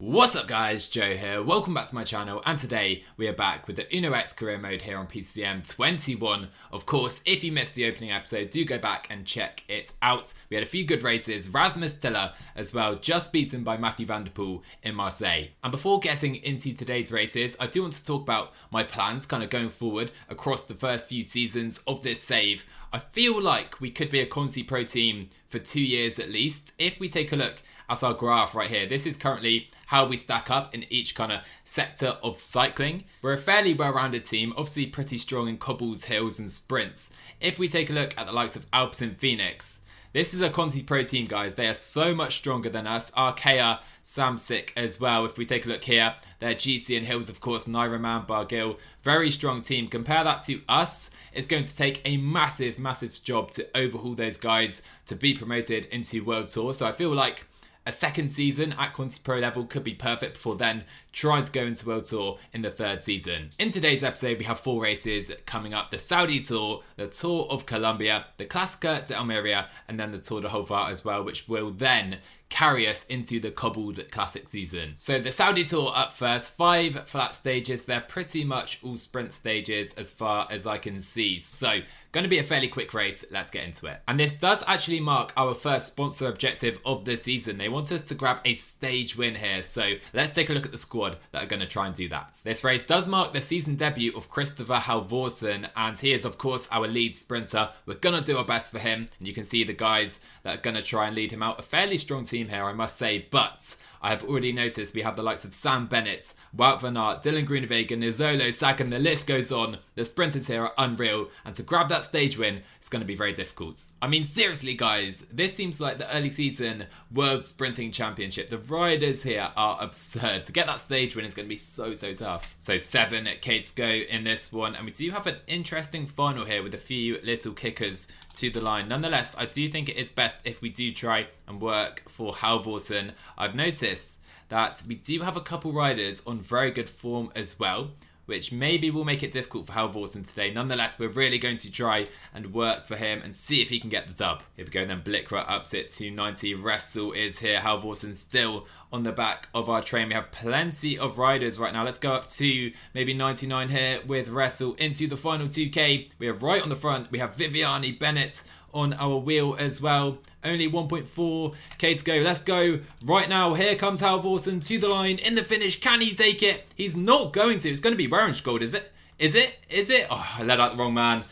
What's up guys, Joe here, welcome back to my channel, and today we are back with the Uno X career mode here on PCM 21. Of course, if you missed the opening episode, do go back and check it out. We had a few good races, Rasmus Tiller as well, just beaten by Matthew van der Poel in Marseille. And before getting into today's races, I do want to talk about my plans kind of going forward across the first few seasons of this save. I feel like we could be a Conti Pro team for 2 years at least. If we take a look at our graph right here, this is currently how we stack up in each kind of sector of cycling. We're a fairly well-rounded team, obviously pretty strong in cobbles, hills and sprints. If we take a look at the likes of Alpecin Phoenix, this is a Conti Pro team, guys. They are so much stronger than us. Arkea, Samsic as well. If we take a look here, they're GC and Hills, of course, Nairaman, Bargill. Very strong team. Compare that to us. It's going to take a massive, massive job to overhaul those guys to be promoted into World Tour. So I feel like a second season at Conti Pro level could be perfect before then trying to go into World Tour in the third season. In today's episode, we have 4 races coming up: the Saudi Tour, the Tour of Colombia, the Clasica de Almeria, and then the Tour de Halvorsen as well, which will then carry us into the cobbled classic season. So the Saudi Tour up first, 5 flat stages. They're pretty much all sprint stages as far as I can see. So going to be a fairly quick race. Let's get into it. And this does actually mark our first sponsor objective of the season. They want us to grab a stage win here. So let's take a look at the squad that are going to try and do that. This race does mark the season debut of Christopher Halvorsen, and he is of course our lead sprinter. We're going to do our best for him, and you can see the guys that are going to try and lead him out. A fairly strong team here, I must say, but I have already noticed we have the likes of Sam Bennett, Wout van Aert, Dylan Groenewegen, Nizzolo, Sagan, the list goes on. The sprinters here are unreal, and to grab that stage win, it's going to be very difficult. I mean, seriously guys, this seems like the early season World Sprinting Championship. The riders here are absurd. To get that stage win is going to be so tough. So 7K to go in this one, and we do have an interesting final here with a few little kickers to the line. Nonetheless, I do think it is best if we do try and work for Halvorsen. I've noticed that we do have a couple riders on very good form as well, which maybe will make it difficult for Halvorsen today. Nonetheless, we're really going to try and work for him and see if he can get the dub. Here we go then, Blikra ups it to 90. Wrestle is here. Halvorsen still on the back of our train. We have plenty of riders right now. Let's go up to maybe 99 here with Wrestle into the final 2K. We are right on the front. We have Viviani, Bennett on our wheel as well. Only 1.4K to go. Let's go right now. Here comes Halvorsen to the line in the finish. Can he take it? He's not going to. It's going to be Werenskjold, is it? Is it? Oh, I let out the wrong man.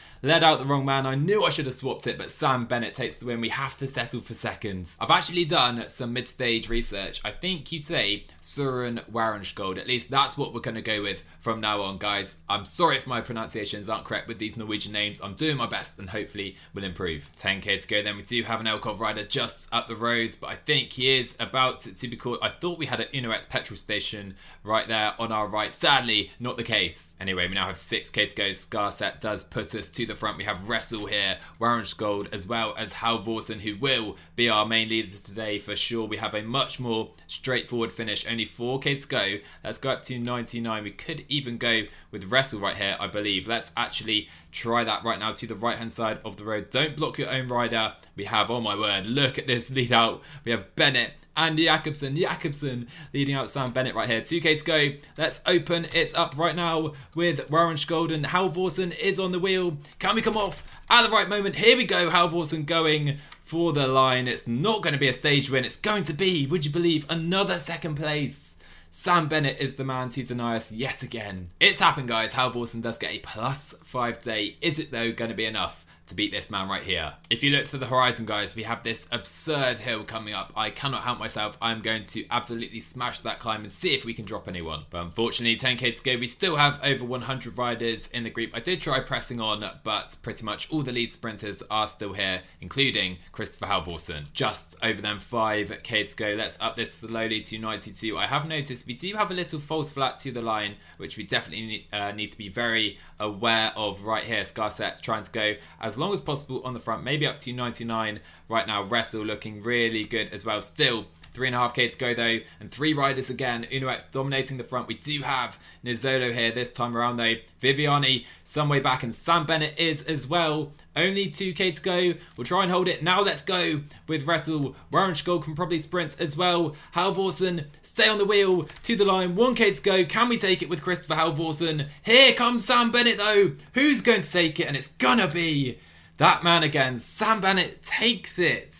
I knew I should have swapped it, but Sam Bennett takes the win. We have to settle for seconds. I've actually done some mid-stage research. I think you say Søren Werenskjold. At least that's what we're going to go with from now on, guys. I'm sorry if my pronunciations aren't correct with these Norwegian names. I'm doing my best and hopefully will improve. 10K to go then. We do have an Elkov rider just up the road, but I think he is about to be caught. I thought we had an Uno X petrol station right there on our right. Sadly, not the case. Anyway, we now have 6K to go. Scarset does put us to the front. We have Wrestle here, Werenskjold, as well as Halvorsen, who will be our main leaders today for sure. We have a much more straightforward finish. Only 4K to go. Let's go up to 99. We could even go with Wrestle right here, I believe. Let's actually try that right now to the right hand side of the road. Don't block your own rider. We have, oh my word, look at this lead out. We have Bennett and Jakobsen leading out Sam Bennett right here. 2K to go. Let's open it up right now with Werenskjold, and Halvorsen is on the wheel. Can we come off at the right moment? Here we go. Halvorsen going for the line. It's not going to be a stage win. It's going to be, would you believe, another second place. Sam Bennett is the man to deny us yet again. It's happened, guys. Halvorsen does get a +5 today. Is it, though, going to be enough to beat this man right here? If you look to the horizon, guys, we have this absurd hill coming up. I cannot help myself. I'm going to absolutely smash that climb and see if we can drop anyone. But unfortunately, 10K to go. We still have over 100 riders in the group. I did try pressing on, but pretty much all the lead sprinters are still here, including Christopher Halvorsen. Just over them, 5K to go. Let's up this slowly to 92. I have noticed we do have a little false flat to the line, which we definitely need to be very aware of right here. Scarset trying to go as long as possible on the front, maybe up to 99 right now. Wrestle looking really good as well. Still 3.5k to go though, and 3 riders again. UnoX dominating the front. We do have Nizzolo here this time around though. Viviani some way back, and Sam Bennett is as well. Only 2k to go. We'll try and hold it. Now let's go with Wrestle. Warrenskjold can probably sprint as well. Halvorsen, stay on the wheel to the line. 1k to go. Can we take it with Christopher Halvorsen? Here comes Sam Bennett though. Who's going to take it? And it's gonna be that man again. Sam Bennett takes it.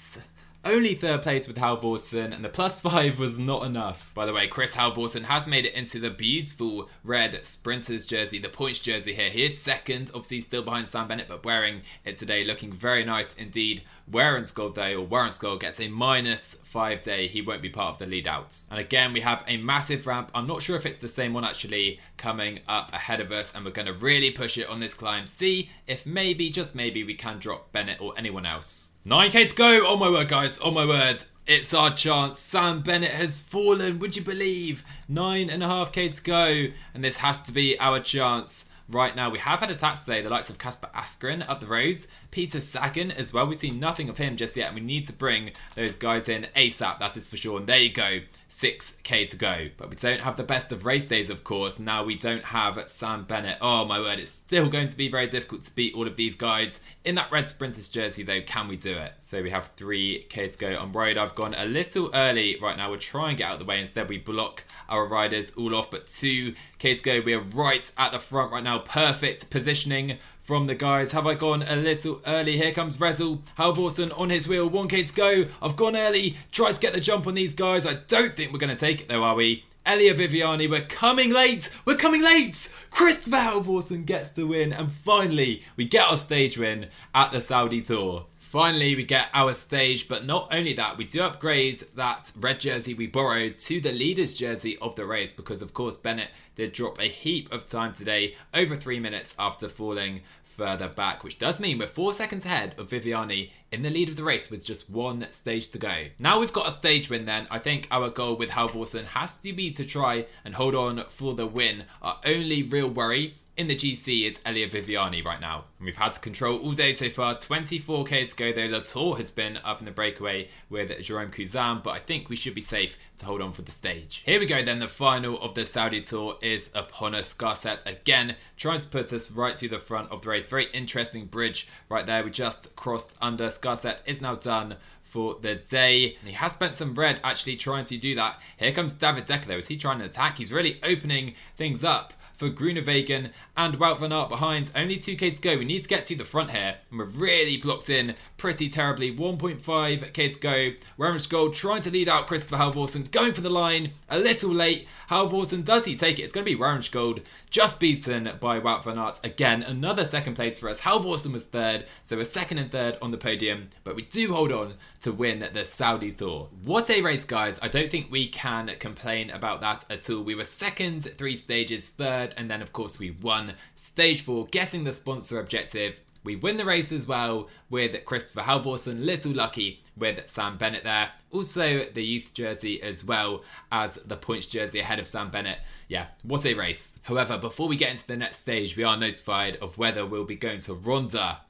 Only 3rd place with Halvorsen, and the +5 was not enough. By the way, Chris Halvorsen has made it into the beautiful red sprinters jersey, the points jersey here. He is 2nd, obviously still behind Sam Bennett, but wearing it today, looking very nice indeed. Warrenskjold though, or Warrenskjold, gets a -5 day. He won't be part of the lead out. And again, we have a massive ramp. I'm not sure if it's the same one actually coming up ahead of us, and we're going to really push it on this climb. See if maybe, just maybe, we can drop Bennett or anyone else. 9k to go. Oh my word, guys. Oh my word. It's our chance. Sam Bennett has fallen. Would you believe? 9.5k to go. And this has to be our chance right now. We have had attacks today. The likes of Kasper Askren up the roads. Peter Sagan as well. We've seen nothing of him just yet. And we need to bring those guys in ASAP. That is for sure. And there you go. 6k to go. But we don't have the best of race days, of course. Now we don't have Sam Bennett. Oh my word. It's still going to be very difficult to beat all of these guys. In that red sprinters jersey though, can we do it? So we have 3k to go. I'm worried I've gone a little early right now. We'll try and get out of the way. Instead we block our riders all off. But 2k to go. We are right at the front right now. Perfect positioning from the guys. Have I gone a little early? Here comes Wrestle. Halvorsen on his wheel. 1k to go. I've gone early. Tried to get the jump on these guys. I don't think we're going to take it though, are we? Elia Viviani, we're coming late. We're coming late. Christopher Halvorsen gets the win. And finally, we get our stage win at the Saudi Tour. Finally, we get our stage, but not only that, we do upgrade that red jersey we borrowed to the leader's jersey of the race because, of course, Bennett did drop a heap of time today, over 3 minutes after falling further back, which does mean we're 4 seconds ahead of Viviani in the lead of the race with just 1 stage to go. Now we've got a stage win then, I think our goal with Halvorsen has to be to try and hold on for the win. Our only real worry in the GC is Elia Viviani right now. And we've had to control all day so far. 24k to go though. Latour has been up in the breakaway with Jerome Kuzan, but I think we should be safe to hold on for the stage. Here we go then. The final of the Saudi Tour is upon us. Garcet again trying to put us right to the front of the race. Very interesting bridge right there. We just crossed under. Garcet is now done for the day, and he has spent some red actually trying to do that. Here comes David Dekker though. Is he trying to attack? He's really opening things up for Groenewegen and Wout van Aert behind. Only 2k to go. We need to get to the front here, and we're really blocked in pretty terribly. 1.5k to go. Warrenskjold trying to lead out Christopher Halvorsen, going for the line a little late. Halvorsen, does he take it? It's going to be Warrenskjold, just beaten by Wout van Aert. Again, another 2nd place for us. Halvorsen was 3rd, so we're 2nd and 3rd on the podium, but we do hold on to win the Saudi Tour. What a race, guys. I don't think we can complain about that at all. We were 2nd 3 stages, 3rd, and then of course we won stage 4, guessing the sponsor objective. We win the race as well with Christopher Halvorsen, little lucky with Sam Bennett there. Also the youth jersey as well as the points jersey ahead of Sam Bennett. Yeah, what a race. However, before we get into the next stage, we are notified of whether we'll be going to Ronda.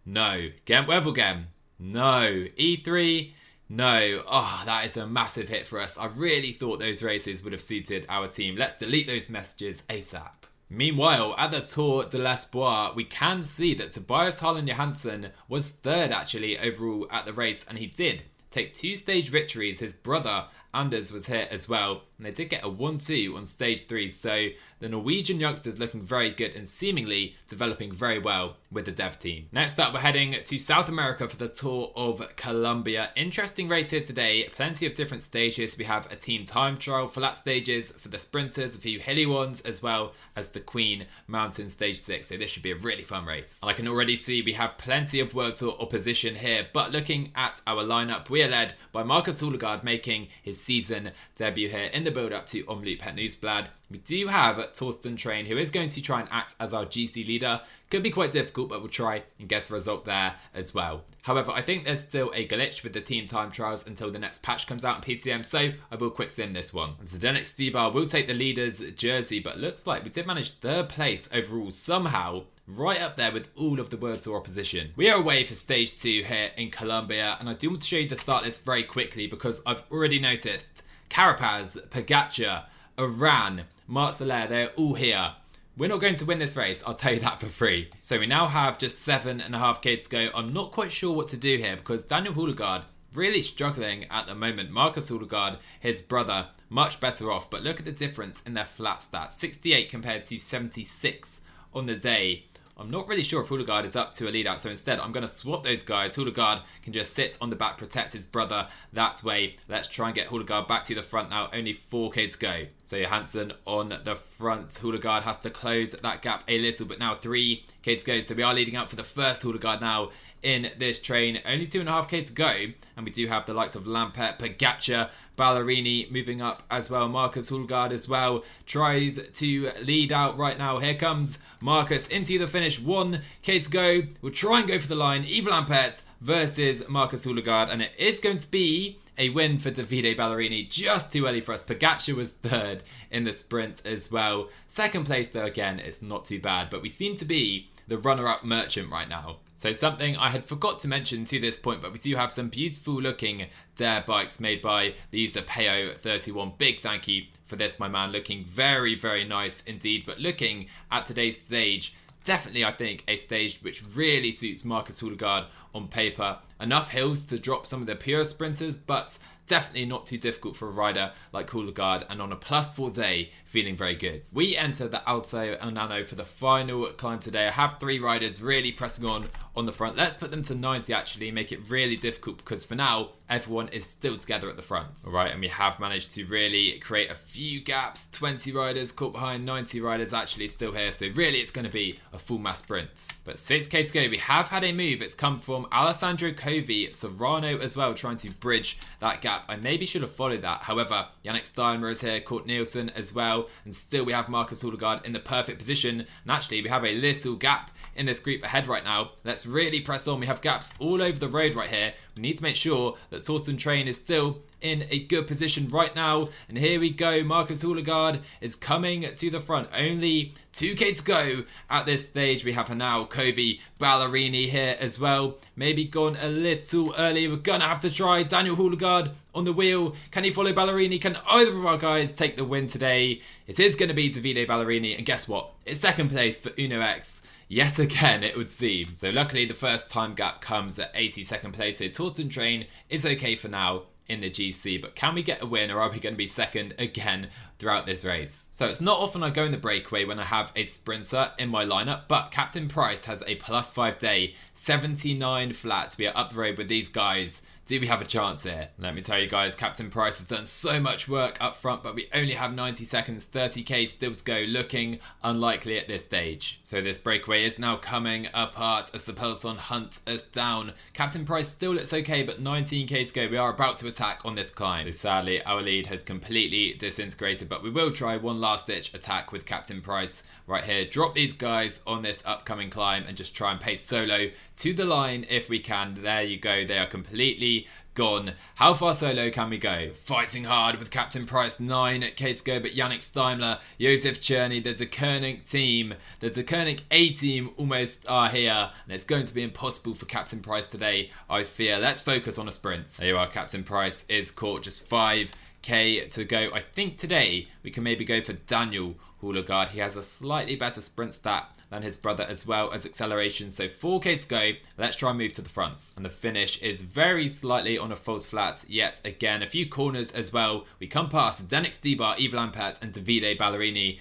No. Gent-Wevelgem. No. E3. No. Oh, that is a massive hit for us. I really thought those races would have suited our team. Let's delete those messages ASAP. Meanwhile, at the Tour de l'Espoir, we can see that Tobias Harlan Johansson was 3rd actually overall at the race, and he did take 2 stage victories. His brother Anders was here as well, and they did get a 1-2 on stage 3, so the Norwegian youngsters looking very good and seemingly developing very well with the dev team. Next up, we're heading to South America for the Tour of Colombia. Interesting race here today, plenty of different stages. We have a team time trial, flat stages for the sprinters, a few hilly ones, as well as the Queen Mountain stage 6, so this should be a really fun race. And I can already see we have plenty of World Tour opposition here, but looking at our lineup, we are led by Marcus Hullegaard making his season debut here in the build-up to Omloop Het Nieuwsblad. We do have Torsten Train, who is going to try and act as our GC leader. Could be quite difficult, but we'll try and get a result there as well. However, I think there's still a glitch with the team time trials until the next patch comes out in PTM, so I will quick sim this one. Zdenek Stybar will take the leader's jersey, but looks like we did manage 3rd place overall somehow right up there with all of the World Tour opposition. We are away for stage 2 here in Colombia, and I do want to show you the start list very quickly because I've already noticed Carapaz, Pogacar, Iran, Marcellais, they're all here. We're not going to win this race, I'll tell you that for free. So we now have just 7.5k to go. I'm not quite sure what to do here because Daniel Houdegaard really struggling at the moment. Marcus Houdegaard, his brother, much better off, but look at the difference in their flat stats. 68 compared to 76 on the day. I'm not really sure if Houdegaard is up to a lead out, so instead I'm going to swap those guys. Houdegaard can just sit on the back, protect his brother that way. Let's try and get Houdegaard back to the front now. Only 4k to go. So Johansson on the front. Houdegaard has to close that gap a little, but now 3k to go. So we are leading out for the first Houdegaard now in this train. Only 2.5k to go, and we do have the likes of Lampert, Pogacar, Ballerini moving up as well. Marcus Houdegaard as well tries to lead out right now. Here comes Marcus into the finish. 1k to go. We'll try and go for the line. Yves Lampert versus Marcus Houdegaard, and it is going to be a win for Davide Ballerini. Just too early for us. Pogacar was third in the sprint as well. Second place though, again, it's not too bad, but we seem to be the runner-up merchant right now. So something I had forgot to mention to this point, but we do have some beautiful looking dare bikes made by the user Peo31. Big thank you for this, my man. Looking very, very nice indeed. But looking at today's stage, definitely I think a stage which really suits Marcus Houdegaard on paper. Enough hills to drop some of the pure sprinters, but definitely not too difficult for a rider like Houdegaard, and on a +4 day, feeling very good. We enter the Alto Nano for the final climb today. I have 3 riders really pressing on the front. Let's put them to 90 actually, make it really difficult because for now, everyone is still together at the front. Alright, and we have managed to really create a few gaps. 20 riders caught behind, 90 riders actually still here, so really it's going to be a full mass sprint. But 6k to go. We have had a move. It's come from Alessandro Covi, Serrano as well, trying to bridge that gap. I maybe should have followed that. However, Yannick Steinmer is here, caught Nielsen as well, and still we have Marcus Houdegaard in the perfect position. And actually, we have a little gap in this group ahead right now. Let's really press on. We have gaps all over the road right here. We need to make sure that Thorsten Train is still in a good position right now. And here we go. Marcus Houdegaard is coming to the front. Only 2k to go at this stage. We have now Covi, Ballerini here as well. Maybe gone a little early. We're going to have to try Daniel Houdegaard on the wheel. Can he follow Ballerini? Can either of our guys take the win today? It is going to be Davide Ballerini. And guess what? It's second place for Uno X. Yet again, it would seem. So luckily, the first time gap comes at 82nd place. So Thorsten Train is okay for now in the GC, but can we get a win, or are we going to be second again throughout this race? So it's not often I go in the breakaway when I have a sprinter in my lineup, but Captain Price has a +5 day, 79 flats. We are up the road with these guys. Do we have a chance here? Let me tell you guys, Captain Price has done so much work up front, but we only have 90 seconds, 30k still to go, looking unlikely at this stage. So this breakaway is now coming apart as the peloton hunt us down. Captain Price still looks okay, but 19k to go. We are about to attack on this climb. So sadly, our lead has completely disintegrated, but we will try one last ditch attack with Captain Price right here. Drop these guys on this upcoming climb and just try and pace solo to the line if we can. There you go. They are completely gone. How far solo can we go? Fighting hard with Captain Price, 9k to go, but Yannick Steimler, Josef Czerny, the Koenig team, the Koenig A team almost are here, and it's going to be impossible for Captain Price today, I fear. Let's focus on a sprint. There you are, Captain Price is caught, just 5k to go. I think today we can maybe go for Daniel Houdegaard. He has a slightly better sprint stat than his brother, as well as acceleration. So 4k to go. Let's try and move to the front. And the finish is very slightly on a false flat yet again. A few corners as well. We come past Denix Dibar, Yves Lampert and Davide Ballerini.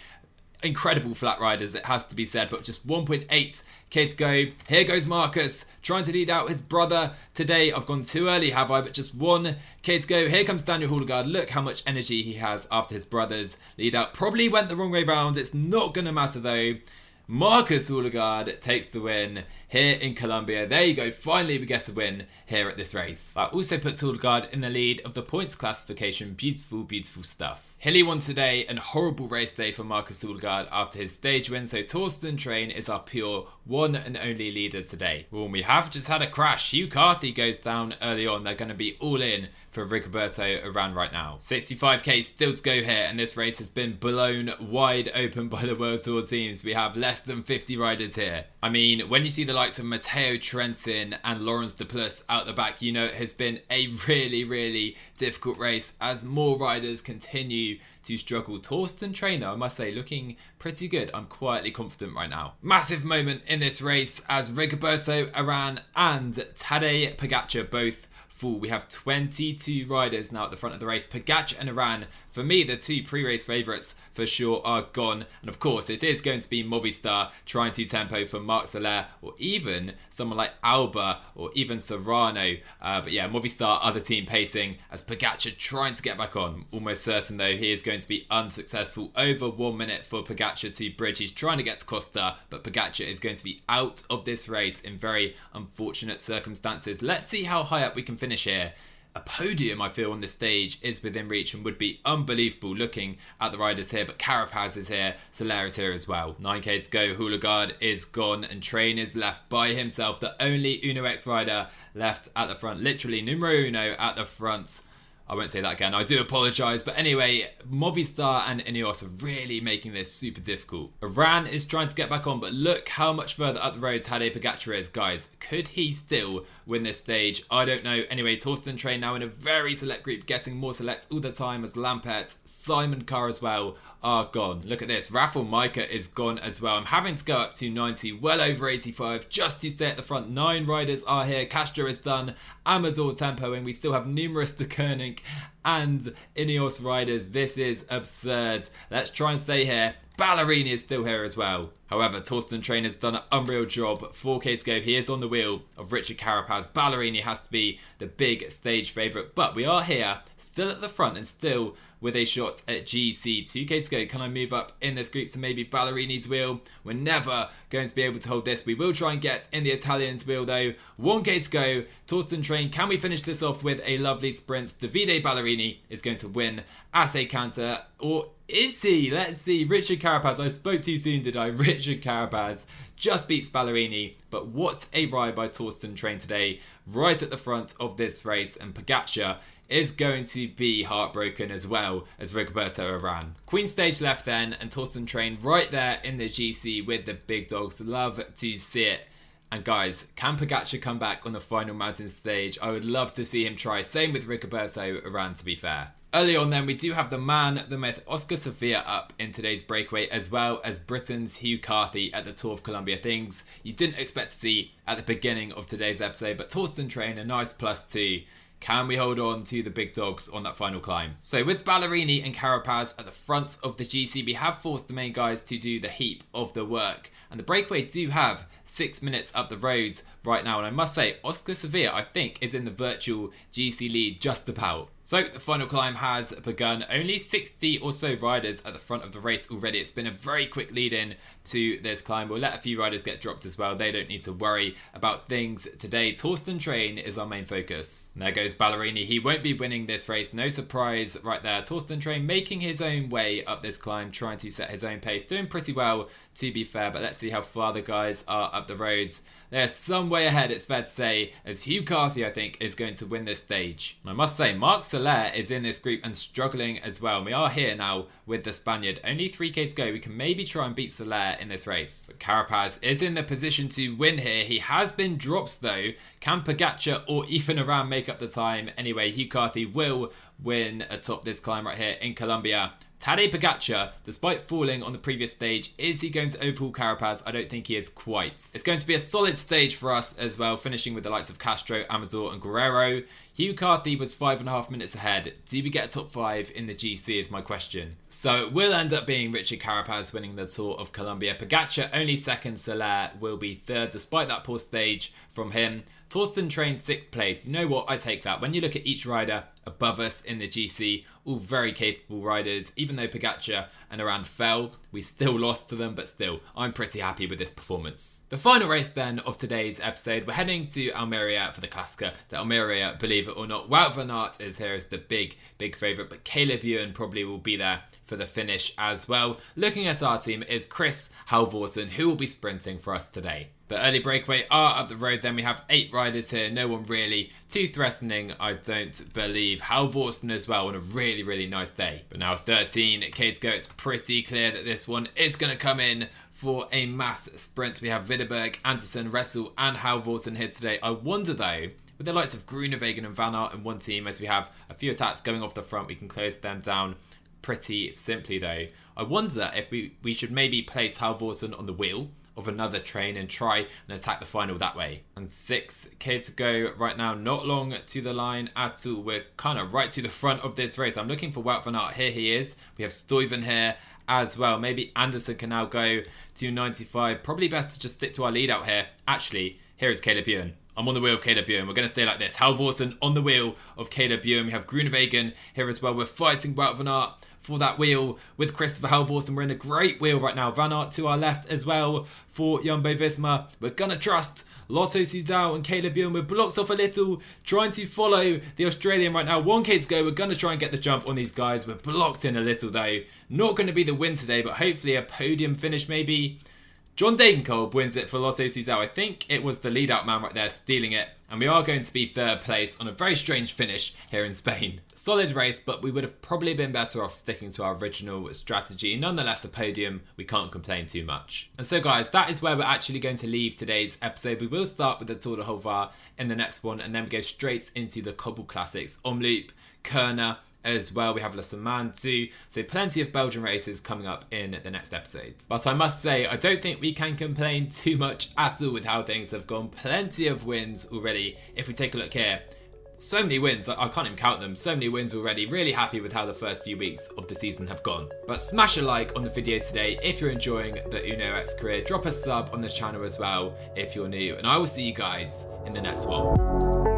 Incredible flat riders, it has to be said, but just 1.8k to go. Here goes Marcus, trying to lead out his brother today. I've gone too early, have I? But just 1k to go. Here comes Daniel Houdegaard. Look how much energy he has after his brother's lead out. Probably went the wrong way round. It's not going to matter though. Marcus Houdegaard takes the win here in Colombia. There you go. Finally, we get a win here at this race. That also puts Houdegaard in the lead of the points classification. Beautiful, beautiful stuff. Hilly won today, and horrible race day for Marcus Houdegaard after his stage win. So Thorsten Train is our pure one and only leader today. Well, we have just had a crash. Hugh Carthy goes down early on. They're going to be all in for Rigoberto Urán right now. 65k still to go here, and this race has been blown wide open by the World Tour teams. We have less less than 50 riders here. I mean, when you see the likes of Matteo Trentin and Laurens de Plus out the back, you know it has been a really difficult race as more riders continue to struggle. Torsten Train, though, I must say, looking pretty good. I'm quietly confident right now. Massive moment in this race as Rigoberto Urán and Tadej Pogacar both fall. We have 22 riders now at the front of the race. Pogacar and Urán, for me, the two pre-race favourites for sure are gone. And of course, it is going to be Movistar trying to tempo for Marc Soler, or even someone like Alba, or even Serrano. But yeah, Movistar are the team pacing as Pogacar trying to get back on. Almost certain though he is going to be unsuccessful. Over 1 minute for Pogacar to bridge. He's trying to get to Costa, but Pogacar is going to be out of this race in very unfortunate circumstances. Let's see how high up we can finish here. A podium, I feel, on this stage is within reach and would be unbelievable looking at the riders here. But Carapaz is here, Soler is here as well. 9k to go, Houlegaard is gone and Train is left by himself. The only Uno X rider left at the front, literally numero uno at the front. I won't say that again, I do apologise. But anyway, Movistar and Ineos are really making this super difficult. Urán is trying to get back on, but look how much further up the road Tadej Pogacar is. Guys, could he still win this stage? I don't know. Anyway, Torsten Train now in a very select group, getting more selects all the time as Lampert, Simon Carr as well are gone. Look at this, Rafael Majka is gone as well. I'm having to go up to 90, well over 85 just to stay at the front. 9 riders are here. Castro is done, Amador tempoing. We still have numerous de Koenig and Ineos riders. This is absurd. Let's try and stay here. Ballerini is still here as well. However, Torsten Train has done an unreal job. 4k to go. He is on the wheel of Richard Carapaz. Ballerini has to be the big stage favourite. But we are here, still at the front and still with a shot at GC. 2k to go. Can I move up in this group to maybe Ballerini's wheel? We're never going to be able to hold this. We will try and get in the Italian's wheel though. 1k to go. Torsten Train, can we finish this off with a lovely sprint? Davide Ballerini is going to win at a canter, or is he? Let's see. Richard Carapaz. I spoke too soon, did I? Richard Carapaz just beats Ballerini. But what a ride by Torsten Train today, right at the front of this race. And Pogacar is going to be heartbroken as well as Rigoberto Urán. Queen stage left then, and Torsten Train right there in the GC with the big dogs. Love to see it. And guys, can Pogacar come back on the final mountain stage? I would love to see him try. Same with Rigoberto Urán, to be fair. Early on then, we do have the man, the myth, Oscar Sevilla up in today's breakaway, as well as Britain's Hugh Carthy at the Tour of Colombia. Things you didn't expect to see at the beginning of today's episode, but Torsten Train, a nice +2. Can we hold on to the big dogs on that final climb? So with Ballerini and Carapaz at the front of the GC, we have forced the main guys to do the heap of the work. And the breakaway do have 6 minutes up the road right now. And I must say, Oscar Sevilla, I think, is in the virtual GC lead just about. So the final climb has begun. Only 60 or so riders at the front of the race already. It's been a very quick lead in to this climb. We'll let a few riders get dropped as well. They don't need to worry about things today. Torsten Train is our main focus. And there goes Ballerini. He won't be winning this race. No surprise right there. Torsten Train making his own way up this climb, trying to set his own pace. Doing pretty well, to be fair, but let's see how far the guys are up the roads. They're some way ahead, it's fair to say, as Hugh Carthy, I think, is going to win this stage. And I must say, Marc Soler is in this group and struggling as well. And we are here now with the Spaniard. Only 3k to go. We can maybe try and beat Soler in this race. But Carapaz is in the position to win here. He has been dropped though. Can Pogacar or even Urán make up the time? Anyway, Hugh Carthy will win atop this climb right here in Colombia. Tadej Pogacar, despite falling on the previous stage, is he going to overhaul Carapaz? I don't think he is quite. It's going to be a solid stage for us as well, finishing with the likes of Castro, Amador and Guerrero. Hugh Carthy was 5.5 minutes ahead. Do we get a top 5 in the GC is my question. So it will end up being Richard Carapaz winning the Tour of Colombia. Pogacar only second, Soler will be third despite that poor stage from him. Torsten Train 6th place. You know what? I take that. When you look at each rider above us in the GC, all very capable riders. Even though Pogacar and Urán fell, we still lost to them, but still, I'm pretty happy with this performance. The final race then of today's episode, we're heading to Almeria for the Clasica de Almeria, believe it or not. Wout van Aert is here as the big favourite, but Caleb Ewan probably will be there for the finish as well. Looking at our team is Chris Halvorsen, who will be sprinting for us today. The early breakaway are up the road. Then we have 8 riders here. No one really too threatening, I don't believe. Halvorsen as well on a really nice day. But now 13K to go. It's pretty clear that this one is going to come in for a mass sprint. We have Widerberg, Anderson, Ressel and Halvorsen here today. I wonder though, with the likes of Groenewegen and Van Aert in one team, as we have a few attacks going off the front, we can close them down pretty simply though. I wonder if we should maybe place Halvorsen on the wheel of another train and try and attack the final that way. And 6K to go right now, not long to the line at all. We're kind of right to the front of this race. I'm looking for Wout van Aert. Here he is. We have Stuyven here as well. Maybe Anderson can now go to 95. Probably best to just stick to our lead out here. Actually, here is Caleb Ewan. I'm on the wheel of Caleb Ewan. We're going to stay like this. Halvorsen on the wheel of Caleb Ewan. We have Groenewegen here as well. We're fighting Wout van Aert for that wheel with Christopher Halvorsen. We're in a great wheel right now. Van Aert to our left as well for Jumbo-Visma. We're going to trust Lotto Soudal and Caleb Ewan. We're blocked off a little, trying to follow the Australian right now. 1K to go. We're going to try and get the jump on these guys. We're blocked in a little though. Not going to be the win today, but hopefully a podium finish maybe. John Degenkolb wins it for Lotto Soudal. I think it was the lead out man right there stealing it. And we are going to be 3rd place on a very strange finish here in Spain. Solid race, but we would have probably been better off sticking to our original strategy. Nonetheless, a podium, we can't complain too much. And so guys, that is where we're actually going to leave today's episode. We will start with the Tour de Halvar in the next one, and then we go straight into the Cobble Classics. Omloop, Kerner, as well. We have Le Saman too. So plenty of Belgian races coming up in the next episodes. But I must say, I don't think we can complain too much at all with how things have gone. Plenty of wins already. If we take a look here, so many wins, I can't even count them. So many wins already. Really happy with how the first few weeks of the season have gone. But smash a like on the video today if you're enjoying the UnoX career. Drop a sub on this channel as well if you're new. And I will see you guys in the next one.